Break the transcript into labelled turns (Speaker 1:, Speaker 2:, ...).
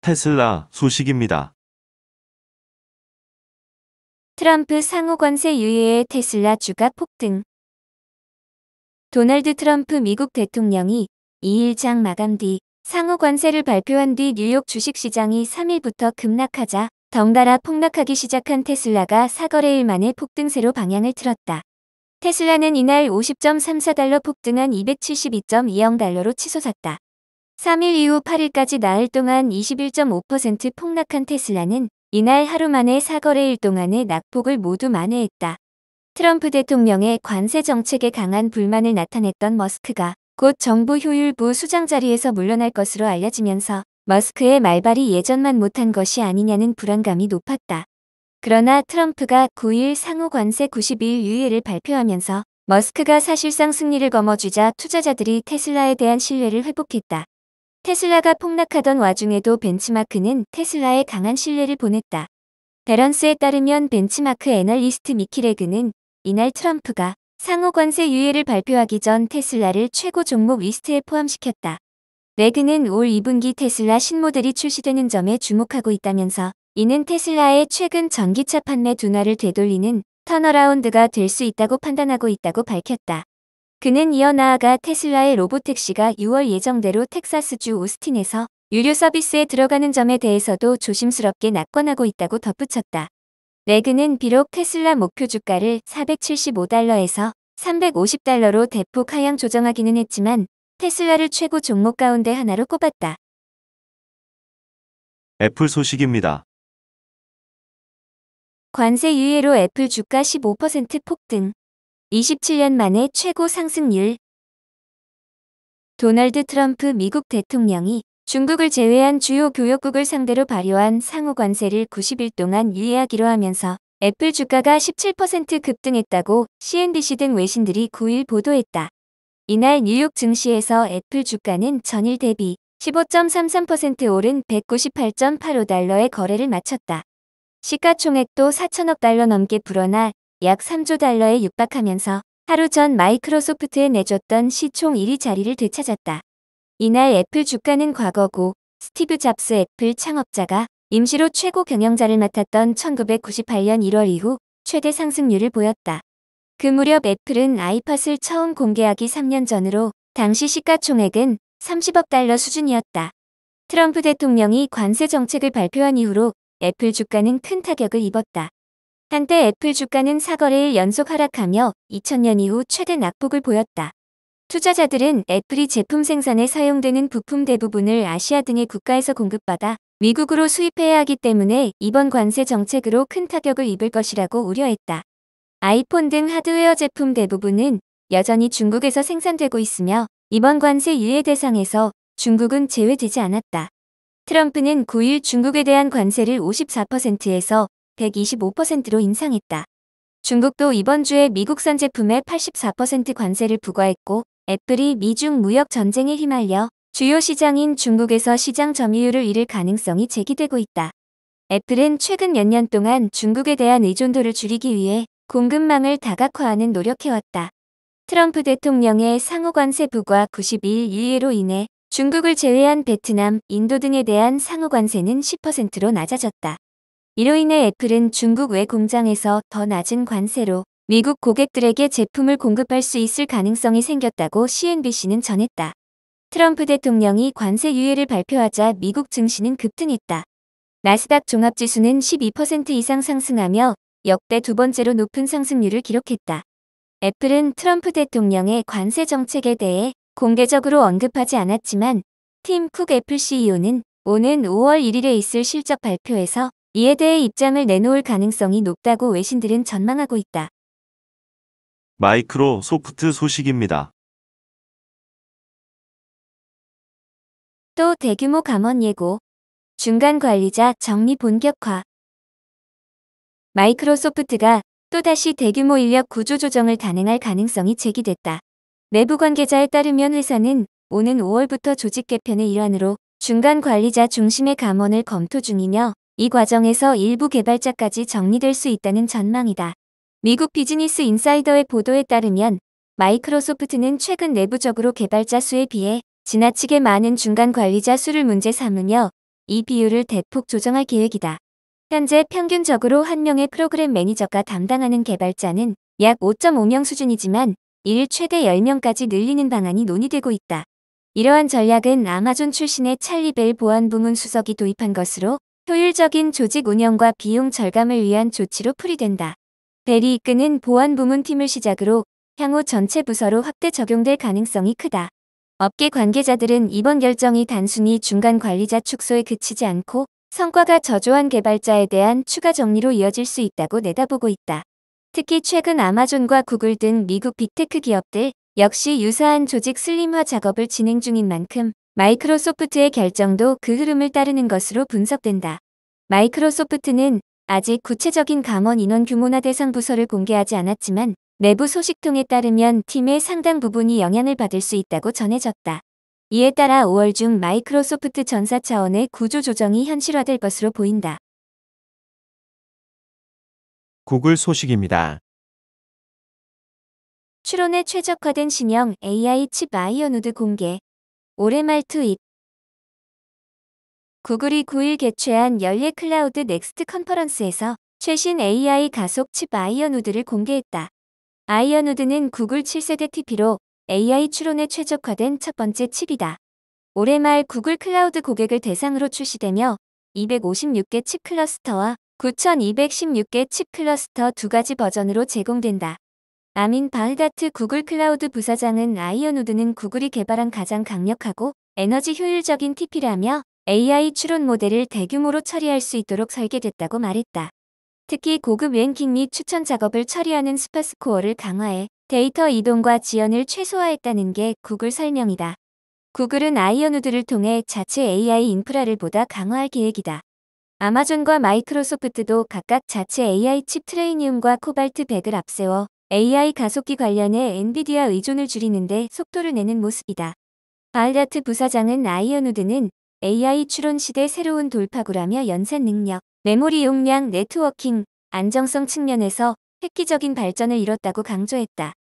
Speaker 1: 테슬라 소식입니다.
Speaker 2: 트럼프 상호 관세 유예에 테슬라 주가 폭등. 도널드 트럼프 미국 대통령이 2일 장 마감 뒤 상호 관세를 발표한 뒤 뉴욕 주식시장이 3일부터 급락하자 덩달아 폭락하기 시작한 테슬라가 사거래일 만에 폭등세로 방향을 틀었다. 테슬라는 이날 50.34달러 폭등한 272.20달러로 치솟았다. 3일 이후 8일까지 나흘 동안 21.5% 폭락한 테슬라는 이날 하루 만에 사거래일 동안의 낙폭을 모두 만회했다. 트럼프 대통령의 관세 정책에 강한 불만을 나타냈던 머스크가 곧 정부 효율부 수장 자리에서 물러날 것으로 알려지면서 머스크의 말발이 예전만 못한 것이 아니냐는 불안감이 높았다. 그러나 트럼프가 9일 상호 관세 90일 유예를 발표하면서 머스크가 사실상 승리를 거머쥐자 투자자들이 테슬라에 대한 신뢰를 회복했다. 테슬라가 폭락하던 와중에도 벤치마크는 테슬라에 강한 신뢰를 보냈다. 베런스에 따르면 벤치마크 애널리스트 미키 레그는 이날 트럼프가 상호 관세 유예를 발표하기 전 테슬라를 최고 종목 리스트에 포함시켰다. 레그는 올 2분기 테슬라 신모델이 출시되는 점에 주목하고 있다면서 이는 테슬라의 최근 전기차 판매 둔화를 되돌리는 턴어라운드가 될 수 있다고 판단하고 있다고 밝혔다. 그는 이어 나아가 테슬라의 로보택시가 6월 예정대로 텍사스주 오스틴에서 유료 서비스에 들어가는 점에 대해서도 조심스럽게 낙관하고 있다고 덧붙였다. 레그는 비록 테슬라 목표 주가를 475달러에서 350달러로 대폭 하향 조정하기는 했지만 테슬라를 최고 종목 가운데 하나로 꼽았다.
Speaker 1: 애플 소식입니다.
Speaker 2: 관세 유예로 애플 주가 15% 폭등. 27년 만에 최고 상승률. 도널드 트럼프 미국 대통령이 중국을 제외한 주요 교역국을 상대로 발효한 상호 관세를 90일 동안 유예하기로 하면서 애플 주가가 17% 급등했다고 CNBC 등 외신들이 9일 보도했다. 이날 뉴욕 증시에서 애플 주가는 전일 대비 15.33% 오른 198.85달러에 거래를 마쳤다. 시가총액도 4천억 달러 넘게 불어나 약 3조 달러에 육박하면서 하루 전 마이크로소프트에 내줬던 시총 1위 자리를 되찾았다. 이날 애플 주가는 과거 고 스티브 잡스 애플 창업자가 임시로 최고 경영자를 맡았던 1998년 1월 이후 최대 상승률을 보였다. 그 무렵 애플은 아이팟을 처음 공개하기 3년 전으로 당시 시가총액은 30억 달러 수준이었다. 트럼프 대통령이 관세 정책을 발표한 이후로 애플 주가는 큰 타격을 입었다. 한때 애플 주가는 사거래일 연속 하락하며 2000년 이후 최대 낙폭을 보였다. 투자자들은 애플이 제품 생산에 사용되는 부품 대부분을 아시아 등의 국가에서 공급받아 미국으로 수입해야 하기 때문에 이번 관세 정책으로 큰 타격을 입을 것이라고 우려했다. 아이폰 등 하드웨어 제품 대부분은 여전히 중국에서 생산되고 있으며 이번 관세 유예 대상에서 중국은 제외되지 않았다. 트럼프는 9일 중국에 대한 관세를 54%에서 125%로 인상했다. 중국도 이번 주에 미국산 제품에 84% 관세를 부과했고 애플이 미중 무역 전쟁에 휘말려 주요 시장인 중국에서 시장 점유율을 잃을 가능성이 제기되고 있다. 애플은 최근 몇 년 동안 중국에 대한 의존도를 줄이기 위해 공급망을 다각화하는 노력해왔다. 트럼프 대통령의 상호 관세 부과 92일 유예로 인해 중국을 제외한 베트남, 인도 등에 대한 상호 관세는 10%로 낮아졌다. 이로 인해 애플은 중국 외 공장에서 더 낮은 관세로 미국 고객들에게 제품을 공급할 수 있을 가능성이 생겼다고 CNBC는 전했다. 트럼프 대통령이 관세 유예를 발표하자 미국 증시는 급등했다. 나스닥 종합지수는 12% 이상 상승하며 역대 두 번째로 높은 상승률을 기록했다. 애플은 트럼프 대통령의 관세 정책에 대해 공개적으로 언급하지 않았지만 팀 쿡 애플 CEO는 오는 5월 1일에 있을 실적 발표에서 이에 대해 입장을 내놓을 가능성이 높다고 외신들은 전망하고 있다.
Speaker 1: 마이크로소프트 소식입니다.
Speaker 2: 또 대규모 감원 예고. 중간 관리자 정리 본격화. 마이크로소프트가 또다시 대규모 인력 구조 조정을 단행할 가능성이 제기됐다. 내부 관계자에 따르면 회사는 오는 5월부터 조직 개편의 일환으로 중간 관리자 중심의 감원을 검토 중이며 이 과정에서 일부 개발자까지 정리될 수 있다는 전망이다. 미국 비즈니스 인사이더의 보도에 따르면 마이크로소프트는 최근 내부적으로 개발자 수에 비해 지나치게 많은 중간 관리자 수를 문제 삼으며 이 비율을 대폭 조정할 계획이다. 현재 평균적으로 한 명의 프로그램 매니저가 담당하는 개발자는 약 5.5명 수준이지만 이를 최대 10명까지 늘리는 방안이 논의되고 있다. 이러한 전략은 아마존 출신의 찰리 벨 보안부문 수석이 도입한 것으로 효율적인 조직 운영과 비용 절감을 위한 조치로 풀이된다. 벨이 이끄는 보안부문 팀을 시작으로 향후 전체 부서로 확대 적용될 가능성이 크다. 업계 관계자들은 이번 결정이 단순히 중간 관리자 축소에 그치지 않고 성과가 저조한 개발자에 대한 추가 정리로 이어질 수 있다고 내다보고 있다. 특히 최근 아마존과 구글 등 미국 빅테크 기업들 역시 유사한 조직 슬림화 작업을 진행 중인 만큼 마이크로소프트의 결정도 그 흐름을 따르는 것으로 분석된다. 마이크로소프트는 아직 구체적인 감원 인원 규모나 대상 부서를 공개하지 않았지만 내부 소식통에 따르면 팀의 상당 부분이 영향을 받을 수 있다고 전해졌다. 이에 따라 5월 중 마이크로소프트 전사 차원의 구조 조정이 현실화될 것으로 보인다.
Speaker 3: 구글 소식입니다.
Speaker 2: 추론에 최적화된 신형 AI 칩 아이언우드 공개. 올해 말 투입. 구글이 9일 개최한 연례 클라우드 넥스트 컨퍼런스에서 최신 AI 가속 칩 아이언우드를 공개했다. 아이언우드는 구글 7세대 TP로 AI 추론에 최적화된 첫 번째 칩이다. 올해 말 구글 클라우드 고객을 대상으로 출시되며 256개 칩 클러스터와 9216개 칩 클러스터 두 가지 버전으로 제공된다. 아민 바흐다트 구글 클라우드 부사장은 아이언우드는 구글이 개발한 가장 강력하고 에너지 효율적인 TP라며 AI 추론 모델을 대규모로 처리할 수 있도록 설계됐다고 말했다. 특히 고급 랭킹 및 추천 작업을 처리하는 스파스코어를 강화해 데이터 이동과 지연을 최소화했다는 게 구글 설명이다. 구글은 아이언우드를 통해 자체 AI 인프라를 보다 강화할 계획이다. 아마존과 마이크로소프트도 각각 자체 AI 칩 트레이니움과 코발트 100을 앞세워 AI 가속기 관련해 엔비디아 의존을 줄이는데 속도를 내는 모습이다. 바흐다트 부사장은 아이언우드는 AI 추론 시대 새로운 돌파구라며 연산 능력, 메모리 용량, 네트워킹, 안정성 측면에서 획기적인 발전을 이뤘다고 강조했다.